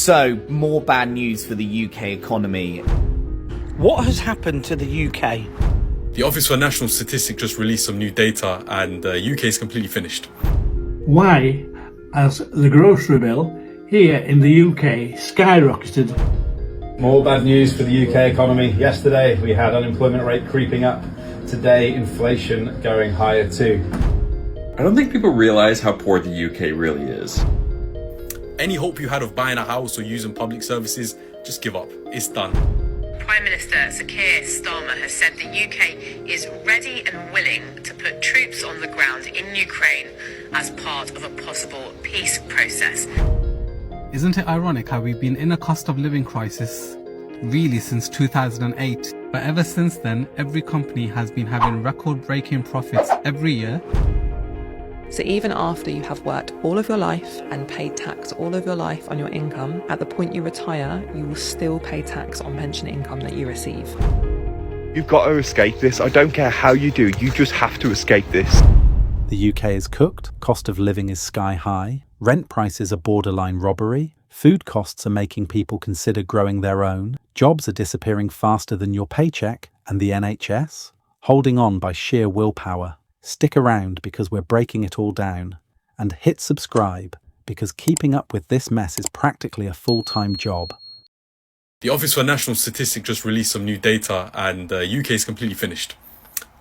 So, more bad news for the UK economy. What has happened to the UK? The Office for National Statistics just released some new data and the UK is completely finished. Why has the grocery bill here in the UK skyrocketed? More bad news for the UK economy. Yesterday we had unemployment rate creeping up. Today inflation going higher too. I don't think people realise how poor the UK really is. Any hope you had of buying a house or using public services, just give up. It's done. Prime Minister Sir Keir Starmer has said the UK is ready and willing to put troops on the ground in Ukraine as part of a possible peace process. Isn't it ironic how we've been in a cost of living crisis really since 2008, but ever since then every company has been having record-breaking profits every year? So even after you have worked all of your life and paid tax all of your life on your income, at the point you retire, you will still pay tax on pension income that you receive. You've got to escape this. I don't care how you do, you just have to escape this. The UK is cooked, cost of living is sky high, rent prices are borderline robbery, food costs are making people consider growing their own, jobs are disappearing faster than your paycheck, and the NHS? Holding on by sheer willpower. Stick around because we're breaking it all down. And hit subscribe because keeping up with this mess is practically a full-time job. The Office for National Statistics just released some new data and the UK is completely finished.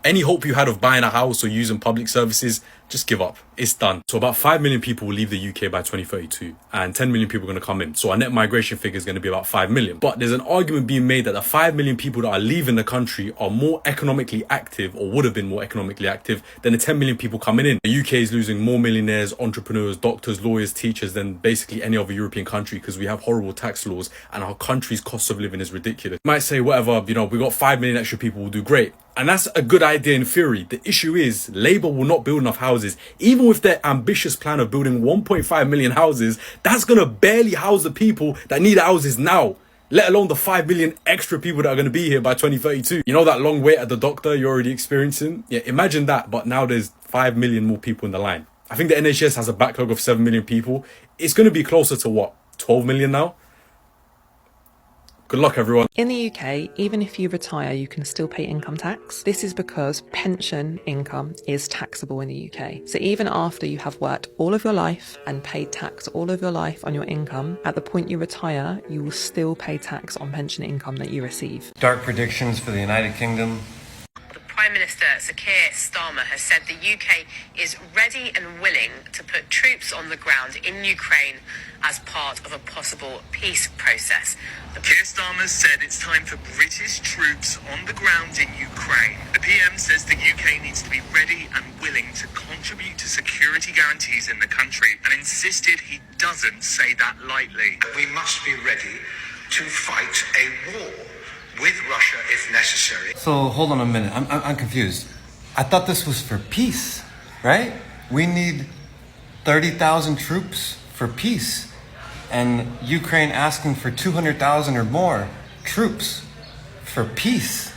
Any hope you had of buying a house or using public services, just give up. It's done. So about 5 million people will leave the UK by 2032 and 10 million people are going to come in. So our net migration figure is going to be about 5 million. But there's an argument being made that the 5 million people that are leaving the country are more economically active or would have been more economically active than the 10 million people coming in. The UK is losing more millionaires, entrepreneurs, doctors, lawyers, teachers than basically any other European country because we have horrible tax laws and our country's cost of living is ridiculous. You might say whatever, we got 5 million extra people will do great. And that's a good idea in theory. The issue is Labour will not build enough houses. Even with their ambitious plan of building 1.5 million houses, that's going to barely house the people that need houses now, let alone the 5 million extra people that are going to be here by 2032. You know that long wait at the doctor you're already experiencing? Yeah, imagine that, but now there's 5 million more people in the line. I think the NHS has a backlog of 7 million people. It's going to be closer to what, 12 million now? Good luck, everyone. In the UK, even if you retire, you can still pay income tax. This is because pension income is taxable in the UK. So even after you have worked all of your life and paid tax all of your life on your income, at the point you retire, you will still pay tax on pension income that you receive. Dark predictions for the United Kingdom. Prime Minister Sir Keir Starmer has said the UK is ready and willing to put troops on the ground in Ukraine as part of a possible peace process. Keir Starmer said it's time for British troops on the ground in Ukraine. The PM says the UK needs to be ready and willing to contribute to security guarantees in the country and insisted he doesn't say that lightly. We must be ready to fight a war with Russia if necessary. So hold on a minute, I'm confused. I thought this was for peace, right? We need 30,000 troops for peace, and Ukraine asking for 200,000 or more troops for peace.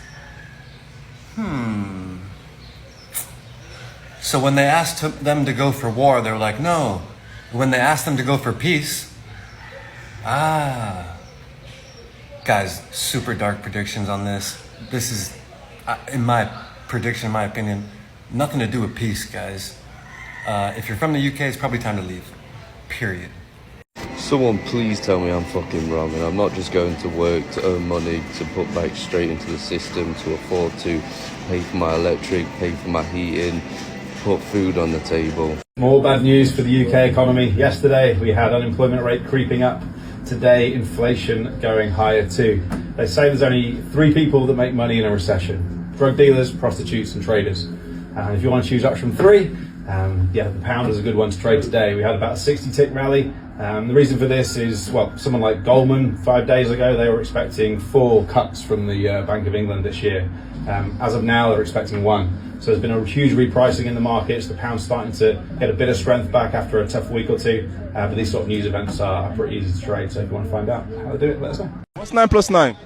So when they asked them to go for war, they were like, no. When they asked them to go for peace, Guys, super dark predictions on this. This is, in my prediction, in my opinion, nothing to do with peace, guys. If you're from the UK, it's probably time to leave. Period. Someone please tell me I'm fucking wrong and I'm not just going to work to earn money to put back straight into the system to afford to pay for my electric, pay for my heating, put food on the table. More bad news for the UK economy. Yesterday we had unemployment rate creeping up. Today, inflation going higher too. They say there's only 3 people that make money in a recession: drug dealers, prostitutes and traders. And if you want to choose option 3, the pound is a good one to trade today. We had about a 60-tick rally. The reason for this is, someone like Goldman, 5 days ago, they were expecting 4 cuts from the Bank of England this year. As of now, they're expecting 1. So there's been a huge repricing in the markets. The pound's starting to get a bit of strength back after a tough week or two. But these sort of news events are pretty easy to trade. So if you want to find out how to do it, let us know. What's 9 plus 9?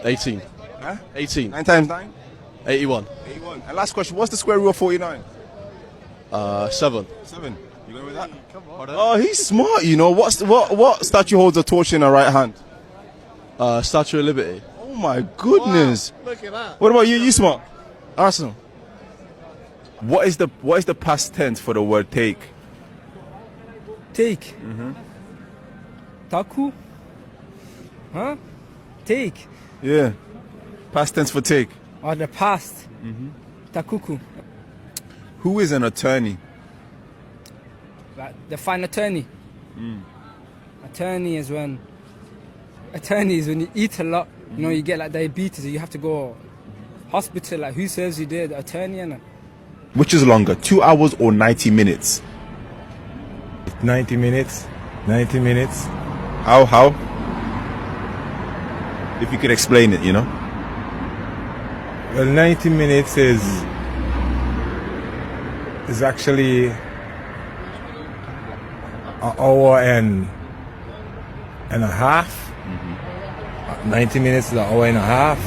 18. Huh? 18. 9 times 9? 81. 81. And last question, what's the square root of 49? 7. 7. You going with that? Oh, he's smart, you know. What statue holds a torch in her right hand? Statue of Liberty. Oh my goodness. Wow, look at that. What about you? You smart? Arsenal. What is the past tense for the word take? Take. Taku? Huh? Take. Yeah. Past tense for take. Or the past. Takuku. Who is an attorney? Define attorney. Attorney is when you eat a lot. You know, you get like diabetes. You have to go hospital. Like, who serves you there? The attorney, and Which is longer, 2 hours or 90 minutes? 90 minutes. 90 minutes. How? If you could explain it, you know. Well, 90 minutes is actually an hour and a half. 90 minutes is an hour and a half.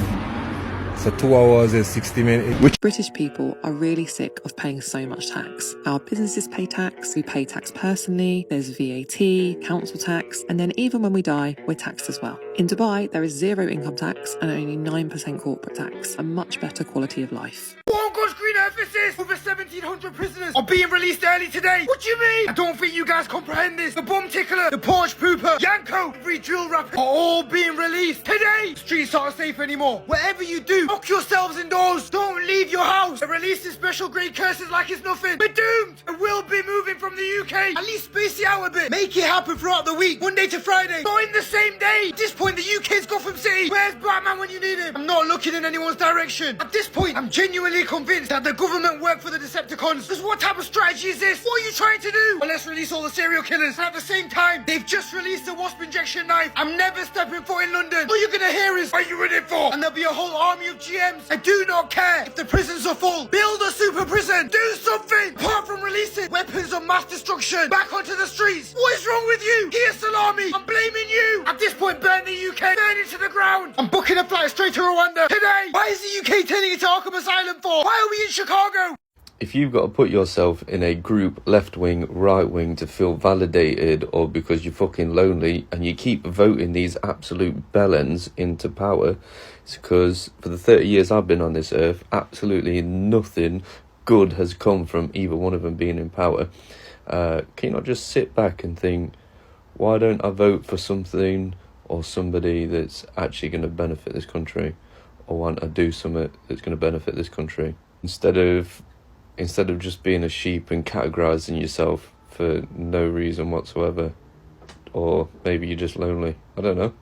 So 2 hours is 60 minutes. British people are really sick of paying so much tax. Our businesses pay tax, we pay tax personally, there's VAT, council tax, and then even when we die, we're taxed as well. In Dubai, there is 0 income tax and only 9% corporate tax, a much better quality of life. What God's green earth is this? Over 1,700 prisoners are being released early today. What do you mean? I don't think you guys comprehend this. The bomb tickler, the porch pooper, Yanko, every drill rapper are all being released today. Streets aren't safe anymore. Whatever you do, lock yourselves indoors. Don't leave your house. They're releasing special grade curses like it's nothing. We're doomed. And we'll be moving from the UK. At least space it out a bit. Make it happen throughout the week, Monday to Friday. Not in the same day. At this point, the UK's Gotham City. Where's Batman when you need him? I'm not looking in anyone's direction. At this point, I'm genuinely convinced that the government work for the Decepticons. Because what type of strategy is this? What are you trying to do? Well, let's release all the serial killers. And at the same time, they've just released a wasp injection knife. I'm never stepping foot in London. All you're gonna hear is, what are you in it for? And there'll be a whole army of GMs. I do not care if the prisons are full. Build a super prison. Do something. Apart from releasing weapons of mass destruction back onto the streets. What is wrong with you? Kia Salami. I'm blaming you. At this point, burn the UK. Burn it to the ground. I'm booking a flight straight to Rwanda today. Why is the UK turning into Arkham Asylum for? Why are we in Chicago? If you've got to put yourself in a group, left wing, right wing, to feel validated, or because you're fucking lonely and you keep voting these absolute bellends into power, it's because for the 30 years I've been on this earth, absolutely nothing good has come from either one of them being in power. Can you not just sit back and think, why don't I vote for something or somebody that's actually going to benefit this country, or want to do something that's going to benefit this country, instead of just being a sheep and categorizing yourself for no reason whatsoever? Or maybe you're just lonely. I don't know.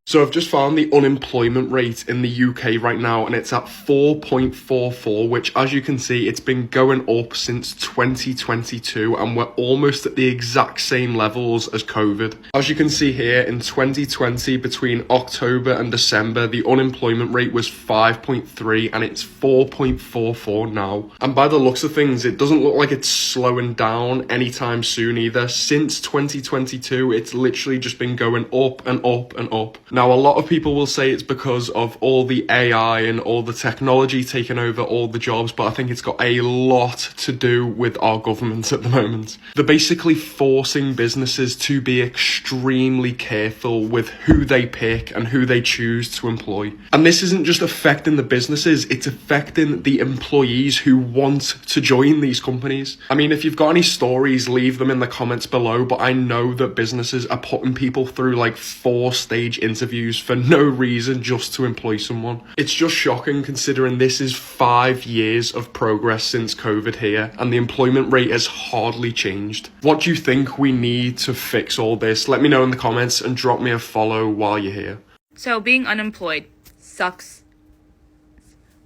So I've just found the unemployment rate in the UK right now, and it's at 4.44, which, as you can see, it's been going up since 2022, and we're almost at the exact same levels as COVID. As you can see here, in 2020, between October and December, the unemployment rate was 5.3, and it's 4.44 now. And by the looks of things, it doesn't look like it's slowing down anytime soon either. Since 2022, it's literally just been going up and up and up. Now, a lot of people will say it's because of all the AI and all the technology taking over all the jobs, but I think it's got a lot to do with our government at the moment. They're basically forcing businesses to be extremely careful with who they pick and who they choose to employ. And this isn't just affecting the businesses, it's affecting the employees who want to join these companies. I mean, if you've got any stories, leave them in the comments below, but I know that businesses are putting people through like 4-stage interviews for no reason, just to employ someone. It's just shocking considering this is 5 years of progress since COVID here, and the employment rate has hardly changed. What do you think we need to fix all this? Let me know in the comments and drop me a follow while you're here. So being unemployed sucks,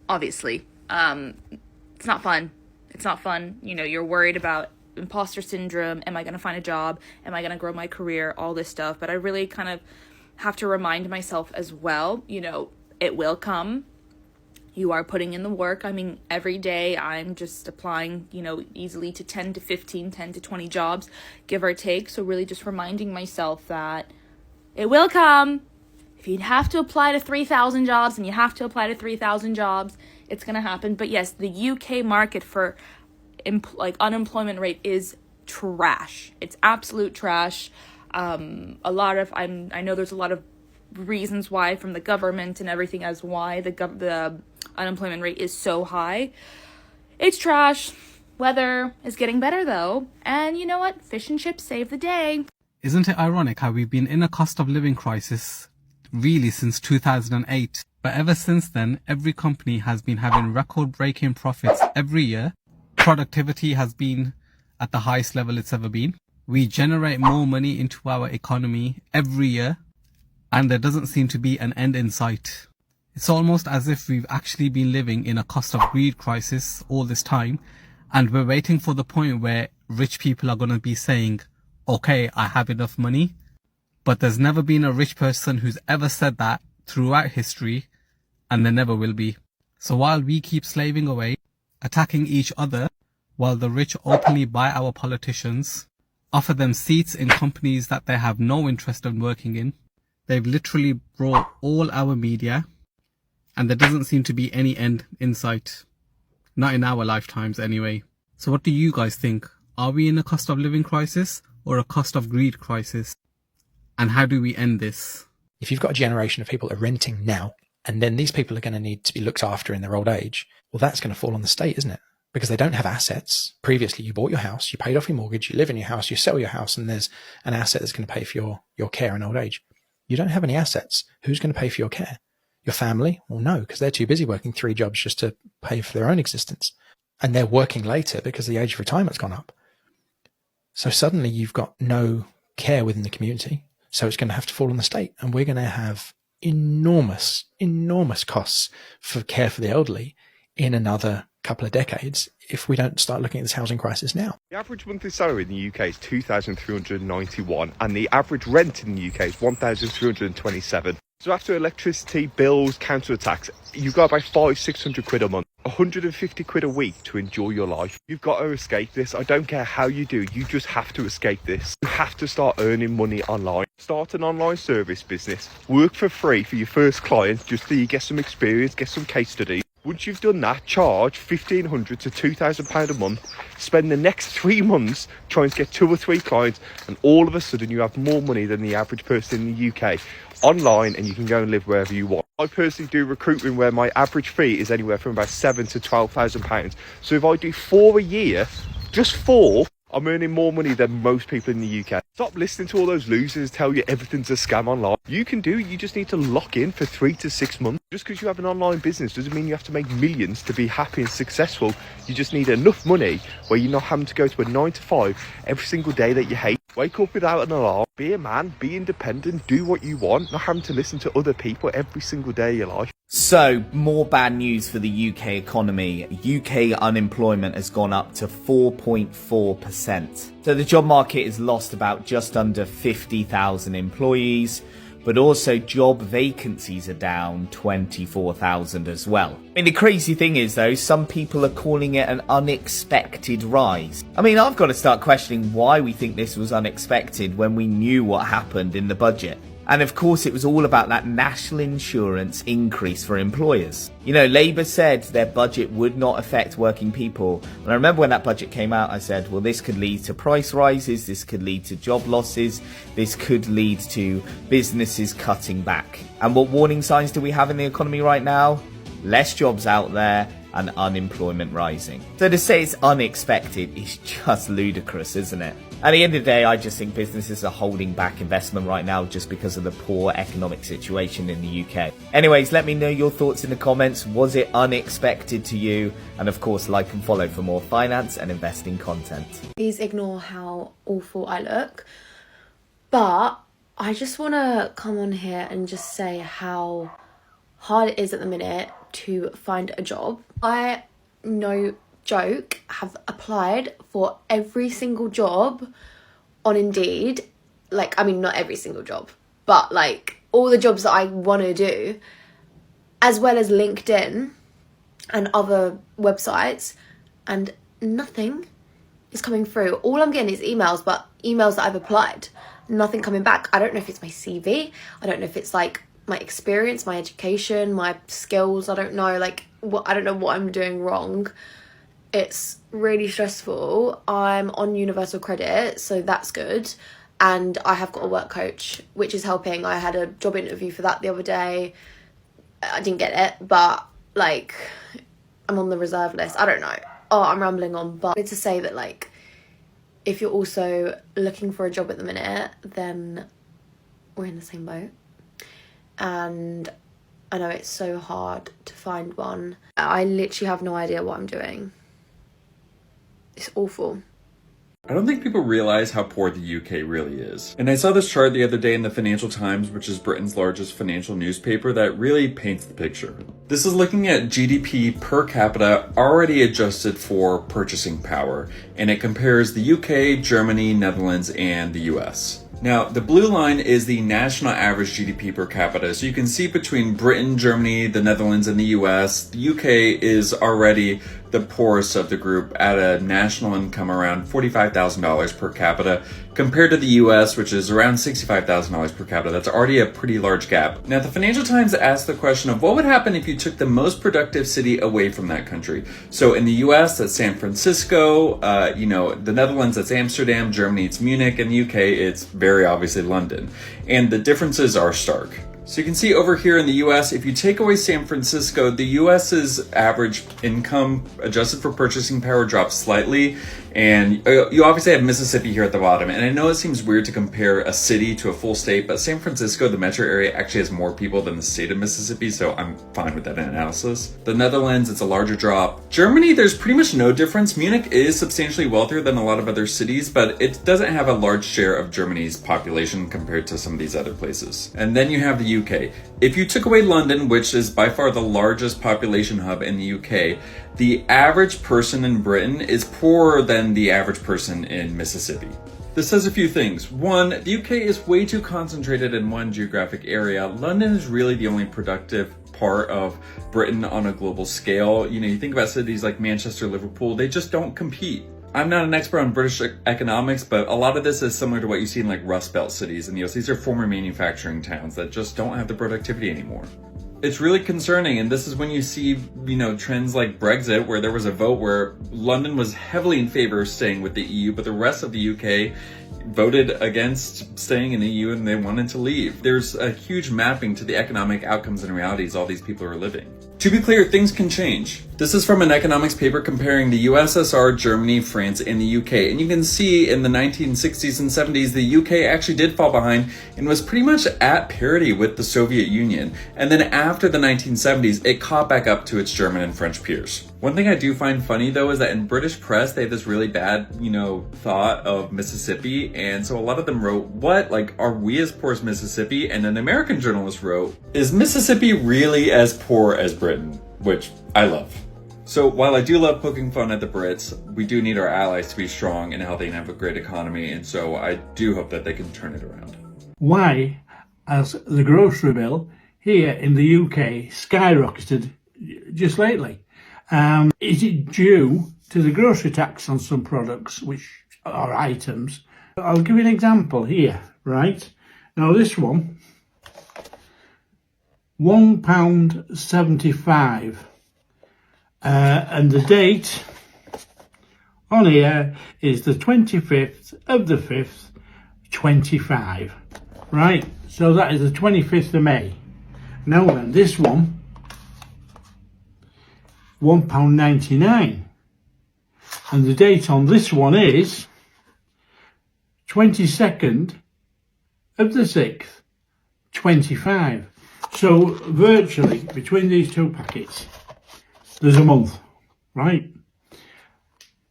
obviously. It's not fun. It's not fun. You know, you're worried about imposter syndrome. Am I going to find a job? Am I going to grow my career? All this stuff. But I really kind of have to remind myself as well, you know, it will come. You are putting in the work. I mean, every day I'm just applying, you know, easily to 10 to 15, 10 to 20 jobs, give or take. So really just reminding myself that it will come. If you have to apply to 3,000 jobs and you have to apply to 3,000 jobs, it's going to happen. But yes, the UK market for unemployment rate is trash. It's absolute trash. I know there's a lot of reasons why from the government and everything as why the unemployment rate is so high. It's trash. Weather is getting better though. And you know what? Fish and chips save the day. Isn't it ironic how we've been in a cost of living crisis really since 2008? But ever since then, every company has been having record-breaking profits every year. Productivity has been at the highest level it's ever been. We generate more money into our economy every year, and there doesn't seem to be an end in sight. It's almost as if we've actually been living in a cost of greed crisis all this time, and we're waiting for the point where rich people are going to be saying, okay, I have enough money. But there's never been a rich person who's ever said that throughout history, and there never will be. So while we keep slaving away, attacking each other, while the rich openly buy our politicians, offer them seats in companies that they have no interest in working in, they've literally brought all our media, and there doesn't seem to be any end in sight. Not in our lifetimes anyway. So what do you guys think? Are we in a cost of living crisis or a cost of greed crisis? And how do we end this? If you've got a generation of people that are renting now, and then these people are going to need to be looked after in their old age, well, that's going to fall on the state, isn't it? Because they don't have assets. Previously, you bought your house, you paid off your mortgage, you live in your house, you sell your house, and there's an asset that's going to pay for your care in old age. You don't have any assets. Who's going to pay for your care? Your family? Well, no, because they're too busy working 3 jobs just to pay for their own existence. And they're working later because the age of retirement's gone up. So suddenly you've got no care within the community. So it's going to have to fall on the state. And we're going to have enormous, enormous costs for care for the elderly in another couple of decades if we don't start looking at this housing crisis now. The average monthly salary in the UK is £2,391 and the average rent in the UK is £1,327. So after electricity, bills, council tax, you've got about £500-600 a month, 150 quid a week to enjoy your life. You've got to escape this. I don't care how you do, you just have to escape this. You have to start earning money online. Start an online service business, work for free for your first client just so you get some experience, get some case studies. Once you've done that, charge £1,500 to £2,000 a month, spend the next 3 months trying to get 2 or 3 clients, and all of a sudden you have more money than the average person in the UK online, and you can go and live wherever you want. I personally do recruitment where my average fee is anywhere from about £7,000 to £12,000. So if I do 4 a year, just 4, I'm earning more money than most people in the UK. Stop listening to all those losers tell you everything's a scam online. You just need to lock in for 3 to 6 months. Just because you have an online business doesn't mean you have to make millions to be happy and successful. You just need enough money where you're not having to go to a 9 to 5 every single day that you hate. Wake up without an alarm, be a man, be independent, do what you want, not having to listen to other people every single day of your life. So, more bad news for the UK economy. UK unemployment has gone up to 4.4%. So the job market has lost about just under 50,000 employees, but also job vacancies are down 24,000 as well. I mean, the crazy thing is though, some people are calling it an unexpected rise. I mean, I've got to start questioning why we think this was unexpected when we knew what happened in the budget. And of course, it was all about that national insurance increase for employers. You know, Labour said their budget would not affect working people. And I remember when that budget came out, I said, well, this could lead to price rises, this could lead to job losses, this could lead to businesses cutting back. And what warning signs do we have in the economy right now? Less jobs out there and unemployment rising. So to say it's unexpected is just ludicrous, isn't it? At the end of the day, I just think businesses are holding back investment right now just because of the poor economic situation in the UK. Anyways, let me know your thoughts in the comments. Was it unexpected to you? And of course, like and follow for more finance and investing content. Please ignore how awful I look. But I just want to come on here and just say how hard it is at the minute to find a job. I, no joke, have applied for every single job on Indeed. Like, I mean, not every single job, but like all the jobs that I want to do, as well as LinkedIn and other websites, and nothing is coming through. All I'm getting is emails, but emails that I've applied, nothing coming back. I don't know if it's my CV, I don't know if it's like my experience, my education, my skills, I don't know, like what, I don't know what I'm doing wrong. It's really stressful. I'm on universal credit, so that's good. And I have got a work coach, which is helping. I had a job interview for that the other day. I didn't get it, but like, I'm on the reserve list. I don't know. Oh, I'm rambling on, but I wanted to say that, like, if you're also looking for a job at the minute, then we're in the same boat. And I know it's so hard to find one. I literally have no idea what I'm doing. It's awful. I don't think people realize how poor the UK really is. And I saw this chart the other day in the Financial Times, which is Britain's largest financial newspaper, that really paints the picture. This is looking at GDP per capita already adjusted for purchasing power, and it compares the UK, Germany, Netherlands, and the US. Now, the blue line is the national average GDP per capita. So you can see between Britain, Germany, the Netherlands, and the US, the UK is already the poorest of the group at a national income around $45,000 per capita, compared to the US, which is around $65,000 per capita. That's already a pretty large gap. Now, the Financial Times asked the question of what would happen if you took the most productive city away from that country. So in the US, that's San Francisco, the Netherlands, that's Amsterdam, Germany, it's Munich, and the UK, it's very obviously London. And the differences are stark. So you can see over here in the US, if you take away San Francisco, the US's average income adjusted for purchasing power drops slightly. And you obviously have Mississippi here at the bottom. And I know it seems weird to compare a city to a full state, but San Francisco, the metro area, actually has more people than the state of Mississippi, so I'm fine with that analysis. The Netherlands, it's a larger drop. Germany, there's pretty much no difference. Munich is substantially wealthier than a lot of other cities, but it doesn't have a large share of Germany's population compared to some of these other places. And then you have the UK. If you took away London, which is by far the largest population hub in the UK, the average person in Britain is poorer than the average person in Mississippi. This says a few things. One, the UK is way too concentrated in one geographic area. London is really the only productive part of Britain on a global scale. You think about cities like Manchester, Liverpool, they just don't compete. I'm not an expert on British economics, but a lot of this is similar to what you see in like Rust Belt cities. And these are former manufacturing towns that just don't have the productivity anymore. It's really concerning, and this is when you see, trends like Brexit, where there was a vote where London was heavily in favor of staying with the EU, but the rest of the UK voted against staying in the EU and they wanted to leave. There's a huge mapping to the economic outcomes and realities all these people are living. To be clear, things can change. This is from an economics paper comparing the USSR, Germany, France, and the UK. And you can see in the 1960s and 70s, the UK actually did fall behind and was pretty much at parity with the Soviet Union. And then after the 1970s, it caught back up to its German and French peers. One thing I do find funny though is that in British press, they have this really bad, thought of Mississippi. And so a lot of them wrote, are we as poor as Mississippi? And an American journalist wrote, is Mississippi really as poor as Britain? Which I love. So while I do love poking fun at the Brits, we do need our allies to be strong and healthy and have a great economy. And so I do hope that they can turn it around. Why has the grocery bill here in the UK skyrocketed just lately? Is it due to the grocery tax on some products, which are items? I'll give you an example here, right? Now this one, £1.75, and the date on here is the 25th of the 5th, 25, right? So that is the 25th of May. Now then, this one, £1.99, and the date on this one is 22nd of the 6th, 25. So virtually between these two packets, there's a month, right?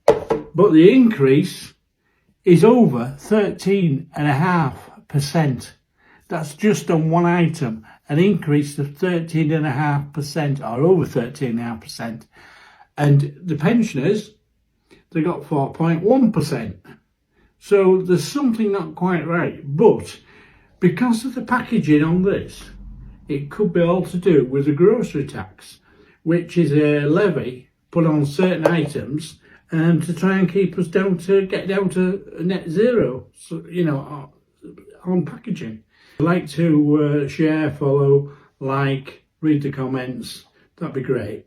But the increase is over 13.5%. That's just on one item, an increase of 13.5% or over 13.5%. And the pensioners, they got 4.1%. So there's something not quite right. But because of the packaging on this, it could be all to do with the grocery tax, which is a levy put on certain items to try and keep us get down to net zero, so, on packaging. I'd like to share, follow, like, read the comments. That'd be great.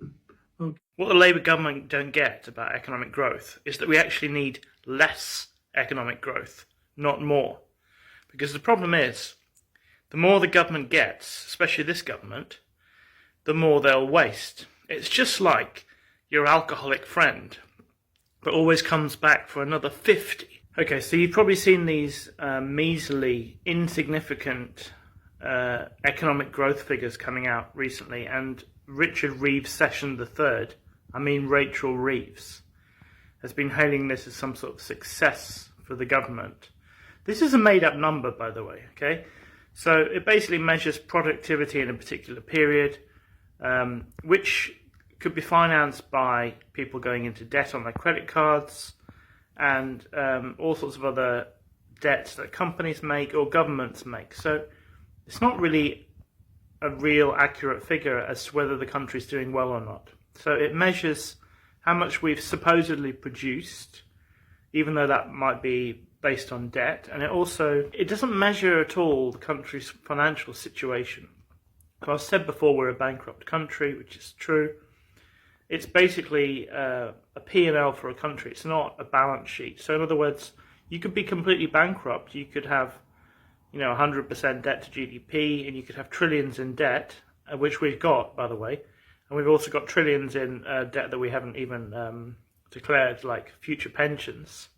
What the Labour government don't get about economic growth is that we actually need less economic growth, not more. Because the problem is, the more the government gets, especially this government, the more they'll waste. It's just like your alcoholic friend, but always comes back for another 50. Okay, so you've probably seen these measly, insignificant economic growth figures coming out recently, and Richard Reeves Session III, Rachel Reeves, has been hailing this as some sort of success for the government. This is a made-up number, by the way, okay? So it basically measures productivity in a particular period, which could be financed by people going into debt on their credit cards and all sorts of other debts that companies make or governments make. So it's not really a real accurate figure as to whether the country's doing well or not. So it measures how much we've supposedly produced, even though that might be based on debt, and it doesn't measure at all the country's financial situation. I've said before we're a bankrupt country, which is true. It's basically a P&L for a country. It's not a balance sheet. So in other words, you could be completely bankrupt. You could have 100% debt to GDP, and you could have trillions in debt, which we've got, by the way. And we've also got trillions in debt that we haven't even declared, like future pensions.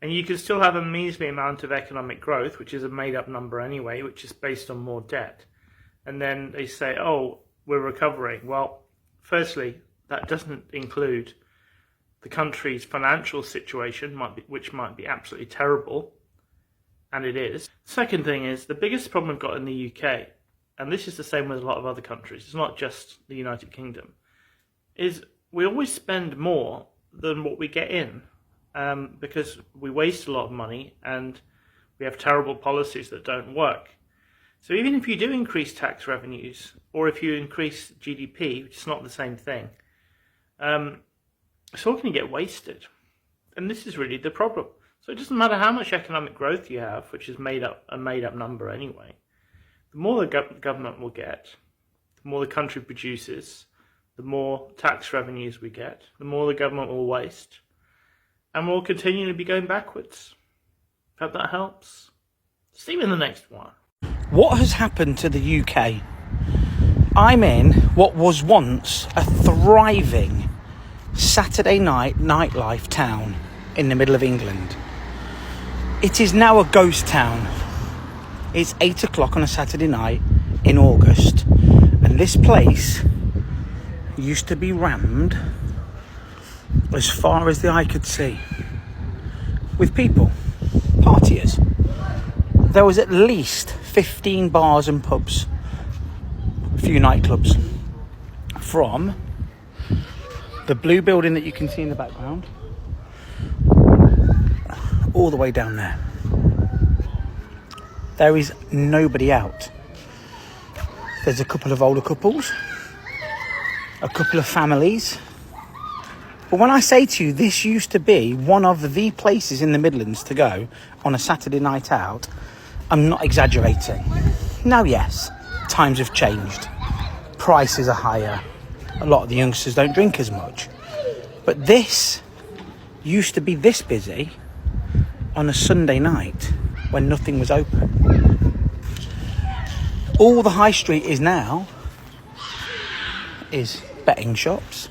And you could still have a measly amount of economic growth, which is a made-up number anyway, which is based on more debt. And then they say, oh, we're recovering. Well, firstly, that doesn't include the country's financial situation, which might be absolutely terrible, and it is. Second thing is, the biggest problem we've got in the UK, and this is the same with a lot of other countries, it's not just the United Kingdom, is we always spend more than what we get in, because we waste a lot of money and we have terrible policies that don't work. So even if you do increase tax revenues, or if you increase GDP, which is not the same thing, it's all going to get wasted. And this is really the problem. So it doesn't matter how much economic growth you have, which is a made-up number anyway. The more the government will get, the more the country produces, the more tax revenues we get, the more the government will waste, and we'll continue to be going backwards. Hope that helps. See you in the next one. What has happened to the UK? I'm in what was once a thriving Saturday night nightlife town in the middle of England. It is now a ghost town. It's 8 o'clock on a Saturday night in August, and this place used to be rammed as far as the eye could see with people, partiers. There was at least 15 bars and pubs, a few nightclubs, from the blue building that you can see in the background all the way down there. There is nobody out. There's a couple of older couples, a couple of families. But when I say to you, this used to be one of the places in the Midlands to go on a Saturday night out, I'm not exaggerating. Now, yes, times have changed. Prices are higher. A lot of the youngsters don't drink as much. But this used to be this busy on a Sunday night when nothing was open. All the high street is now is betting shops,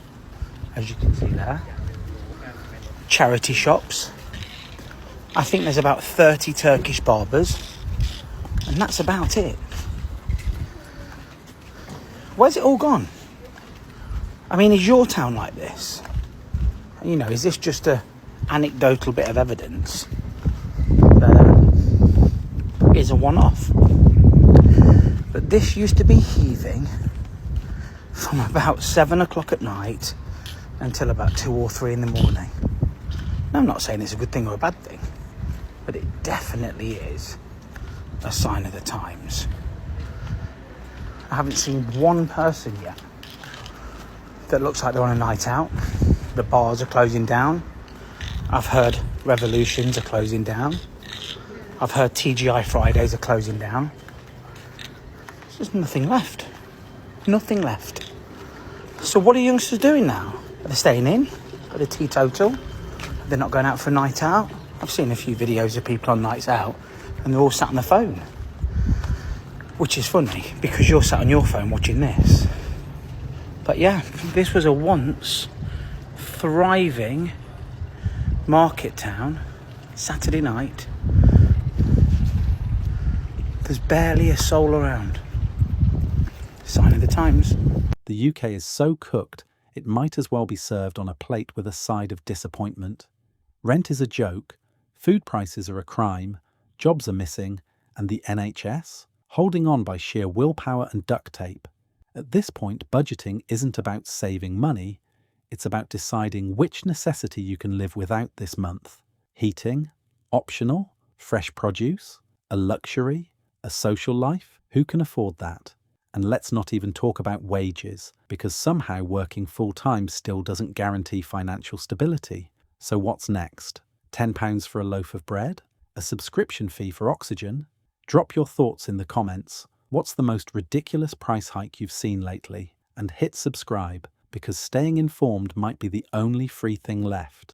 as you can see there, charity shops. I think there's about 30 Turkish barbers, and that's about it. Where's it all gone? I mean, is your town like this? Is this just a anecdotal bit of evidence that is a one-off? But this used to be heaving from about 7 o'clock at night until about 2 or 3 in the morning. Now, I'm not saying it's a good thing or a bad thing, but it definitely is a sign of the times. I haven't seen one person yet that looks like they're on a night out. The bars are closing down. I've heard Revolutions are closing down. I've heard TGI Fridays are closing down. There's just nothing left. Nothing left. So what are youngsters doing now? Are they staying in? Are they teetotal? They're not going out for a night out? I've seen a few videos of people on nights out and they're all sat on the phone. Which is funny because you're sat on your phone watching this. But yeah, this was a once thriving market town. Saturday night. There's barely a soul around. Sign of the times. The UK is so cooked, it might as well be served on a plate with a side of disappointment. Rent is a joke, food prices are a crime, jobs are missing, and the NHS? Holding on by sheer willpower and duct tape. At this point, budgeting isn't about saving money, it's about deciding which necessity you can live without this month. Heating? Optional? Fresh produce? A luxury? A social life? Who can afford that? And let's not even talk about wages, because somehow working full-time still doesn't guarantee financial stability. So what's next? £10 for a loaf of bread? A subscription fee for oxygen? Drop your thoughts in the comments. What's the most ridiculous price hike you've seen lately? And hit subscribe, because staying informed might be the only free thing left.